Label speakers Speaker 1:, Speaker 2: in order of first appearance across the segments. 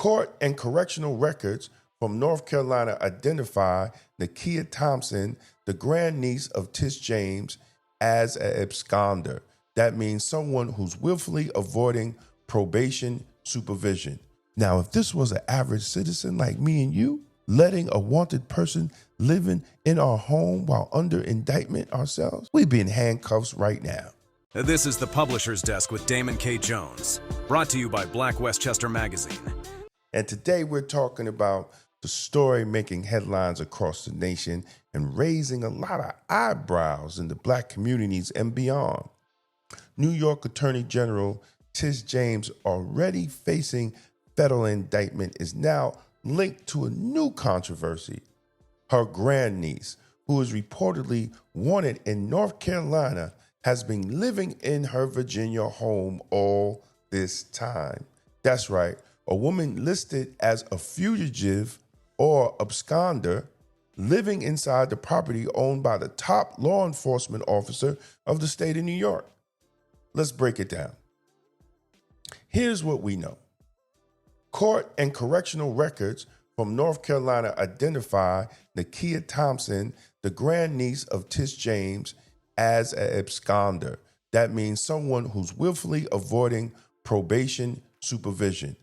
Speaker 1: Court and correctional records from North Carolina identify Nakia Thompson, the grandniece of Tish James, as an absconder. That means someone who's willfully avoiding probation supervision. Now, if this was an average citizen like me and you, letting a wanted person living in our home while under indictment ourselves, we'd be in handcuffs right now.
Speaker 2: This is the Publisher's Desk with Damon K. Jones, brought to you by Black Westchester Magazine.
Speaker 1: And today we're talking about the story making headlines across the nation and raising a lot of eyebrows in the Black communities and beyond. New York Attorney General Tish James, already facing federal indictment, is now linked to a new controversy. Her grandniece, who is reportedly wanted in North Carolina, has been living in her Virginia home all this time. That's right, a woman listed as a fugitive or absconder living inside the property owned by the top law enforcement officer of the state of New York. Let's break it down. Here's what we know. Court and correctional records from North Carolina identify Nakia Thompson, the grandniece of Tish James, as an absconder. That means someone who's willfully avoiding probation supervision.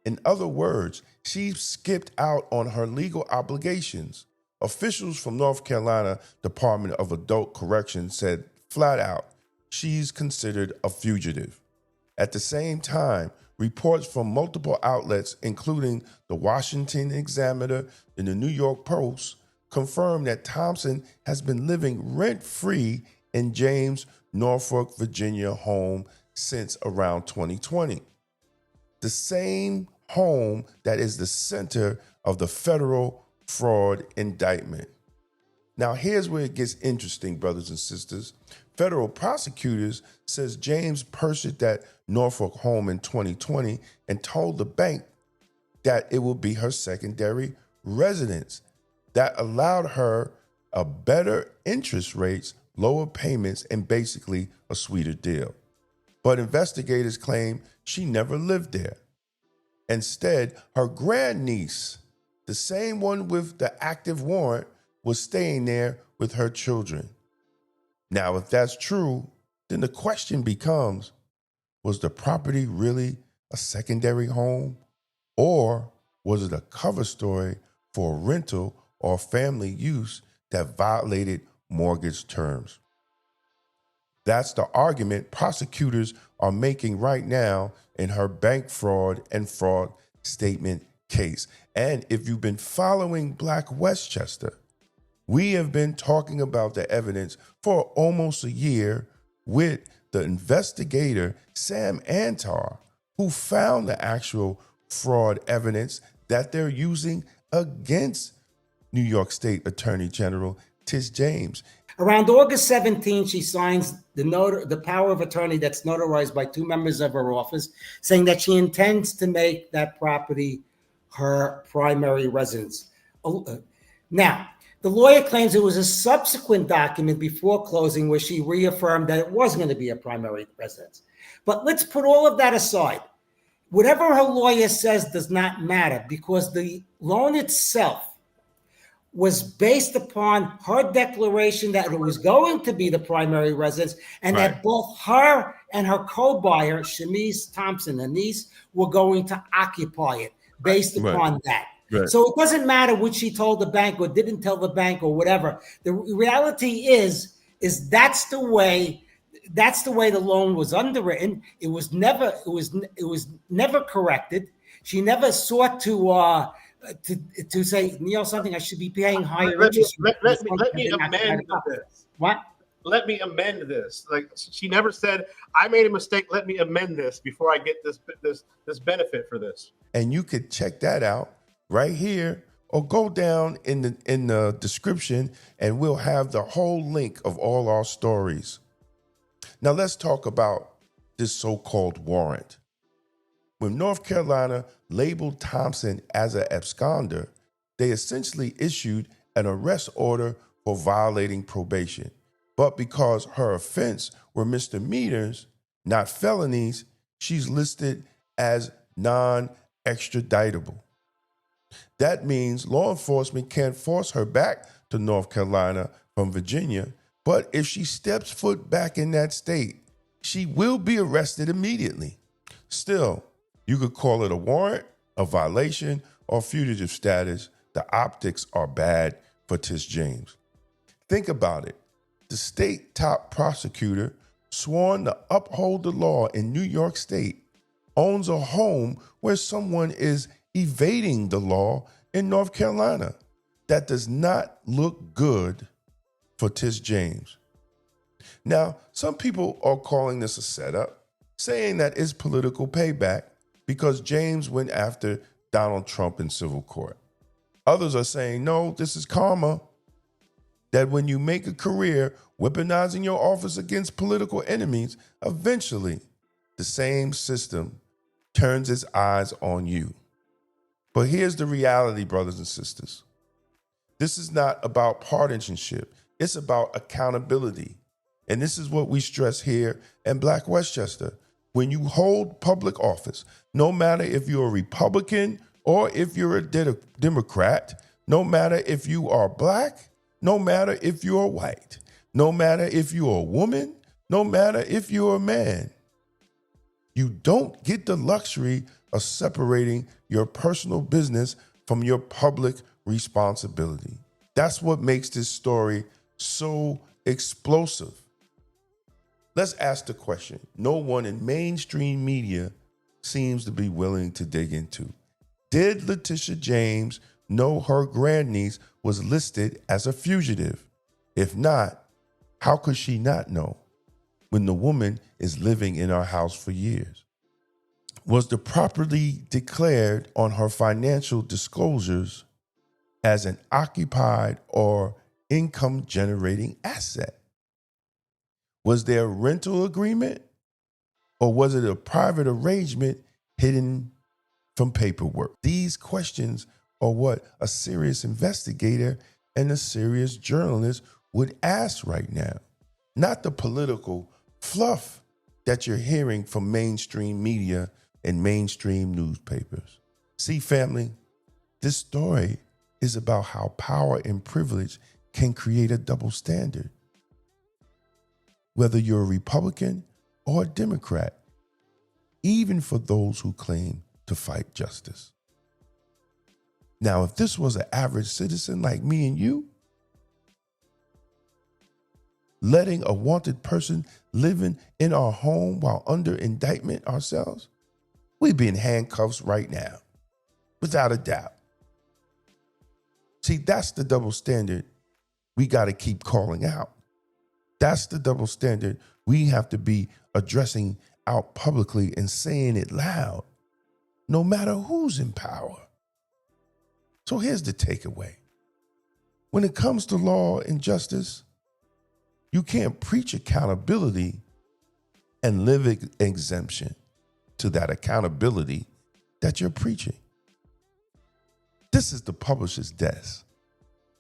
Speaker 1: In other words, she skipped out on her legal obligations. Officials from North Carolina Department of Adult Corrections said flat out, she's considered a fugitive. At the same time, reports from multiple outlets, including the Washington Examiner and the New York Post, confirm that Thompson has been living rent-free in James' Norfolk, Virginia home since around 2020. The same home that is the center of the federal fraud indictment. Now, here's where it gets interesting, brothers and sisters. Federal prosecutors says James purchased that Norfolk home in 2020 and told the bank that it will be her secondary residence. That allowed her a better interest rates, lower payments, and basically a sweeter deal. But investigators claim she never lived there. Instead, her grandniece, the same one with the active warrant, was staying there with her children. Now, if that's true, then the question becomes, was the property really a secondary home? Or was it a cover story for a rental or family use that violated mortgage terms? That's the argument prosecutors are making right now in her bank fraud and fraud statement case. And if you've been following Black Westchester, we have been talking about the evidence for almost a year with the investigator, Sam Antar, who found the actual fraud evidence that they're using against New York State Attorney General Tish James.
Speaker 3: Around August 17, she signs the power of attorney that's notarized by two members of her office, saying that she intends to make that property her primary residence. Now, the lawyer claims it was a subsequent document before closing where she reaffirmed that it was going to be a primary residence. But let's put all of that aside. Whatever her lawyer says does not matter, because the loan itself was based upon her declaration that it was going to be the primary residence, and
Speaker 1: Right.
Speaker 3: that both her and her co-buyer, Shamice Thompson, her niece, were going to occupy it based upon that.
Speaker 1: Right.
Speaker 3: So it doesn't matter what she told the bank or didn't tell the bank or whatever. The reality is that's the way the loan was underwritten. It was never corrected. She never sought to say, something I should be paying higher interest.
Speaker 4: Let me amend this.
Speaker 3: What?
Speaker 4: Let me amend this. Like, she never said, I made a mistake, let me amend this before I get this benefit for this.
Speaker 1: And you could check that out right here, or go down in the description, and we'll have the whole link of all our stories. Now let's talk about this so-called warrant. When North Carolina labeled Thompson as an absconder, they essentially issued an arrest order for violating probation. But because her offense were misdemeanors, not felonies, she's listed as non extraditable. That means law enforcement can't force her back to North Carolina from Virginia, but if she steps foot back in that state, she will be arrested immediately. Still, you could call it a warrant, a violation, or fugitive status. The optics are bad for Tish James. Think about it. The state top prosecutor, sworn to uphold the law in New York State, owns a home where someone is evading the law in North Carolina. That does not look good for Tish James. Now, some people are calling this a setup, saying that it's political payback because James went after Donald Trump in civil court. Others are saying, no, this is karma, that when you make a career weaponizing your office against political enemies, eventually the same system turns its eyes on you. But here's the reality, brothers and sisters. This is not about partisanship. It's about accountability. And this is what we stress here in Black Westchester. When you hold public office, no matter if you're a Republican or if you're a Democrat, no matter if you are Black, no matter if you're white, no matter if you're a woman, no matter if you're a man, you don't get the luxury of separating your personal business from your public responsibility. That's what makes this story so explosive. Let's ask the question no one in mainstream media seems to be willing to dig into. Did Letitia James know her grandniece was listed as a fugitive? If not, how could she not know when the woman is living in our house for years? Was the property declared on her financial disclosures as an occupied or income generating asset? Was there a rental agreement, or was it a private arrangement hidden from paperwork? These questions are what a serious investigator and a serious journalist would ask right now, not the political fluff that you're hearing from mainstream media and mainstream newspapers. See, family, this story is about how power and privilege can create a double standard. Whether you're a Republican or a Democrat, even for those who claim to fight justice. Now, if this was an average citizen like me and you, letting a wanted person living in our home while under indictment ourselves, we'd be in handcuffs right now, without a doubt. See, that's the double standard we got to keep calling out. That's the double standard we have to be addressing out publicly and saying it loud, no matter who's in power. So here's the takeaway. When it comes to law and justice, you can't preach accountability and live exemption to that accountability that you're preaching. This is the publisher's desk,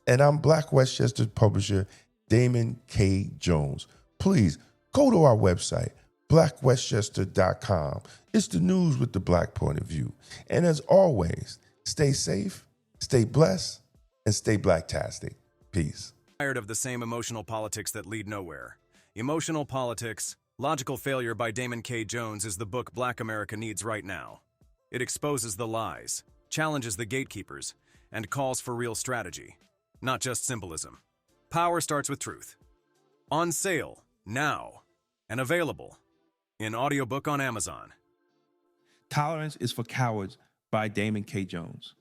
Speaker 1: and I'm Black Westchester publisher Damon K. Jones. Please go to our website, blackwestchester.com. It's the news with the Black point of view. And as always, stay safe, stay blessed, and stay Blacktastic. Peace.
Speaker 2: Tired of the same emotional politics that lead nowhere. Emotional Politics, Logical Failure by Damon K. Jones is the book Black America needs right now. It exposes the lies, challenges the gatekeepers, and calls for real strategy, not just symbolism. Power starts with truth. On sale, now, and available in audiobook on Amazon.
Speaker 5: Tolerance is for Cowards by Damon K. Jones.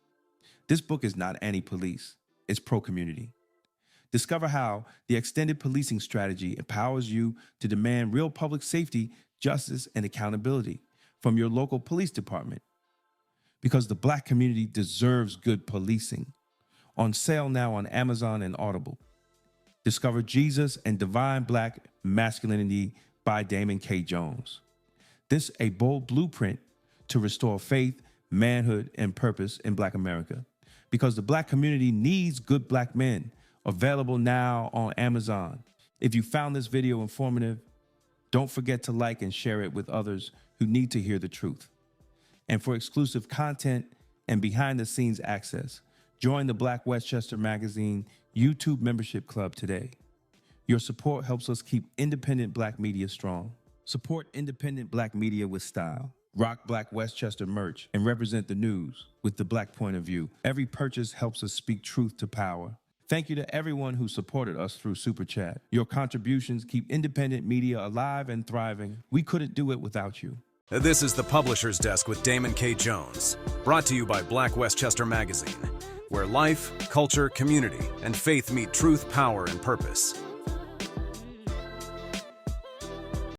Speaker 5: This book is not anti-police, it's pro-community. Discover how the extended policing strategy empowers you to demand real public safety, justice, and accountability from your local police department. Because the Black community deserves good policing. On sale now on Amazon and Audible. Discover Jesus and Divine Black Masculinity by Damon K. Jones. This a bold blueprint to restore faith, manhood, and purpose in Black America. Because the Black community needs good Black men. Available now on Amazon. If you found this video informative, don't forget to like and share it with others who need to hear the truth. And for exclusive content and behind-the-scenes access, join the Black Westchester Magazine YouTube membership club today. Your support helps us keep independent Black media strong. Support independent Black media with style. Rock Black Westchester merch and represent the news with the Black point of view. Every purchase helps us speak truth to power. Thank you to everyone who supported us through Super Chat. Your contributions keep independent media alive and thriving. We couldn't do it without you.
Speaker 2: This is the Publisher's Desk with Damon K. Jones, brought to you by Black Westchester Magazine, where life, culture, community, and faith meet truth, power, and purpose.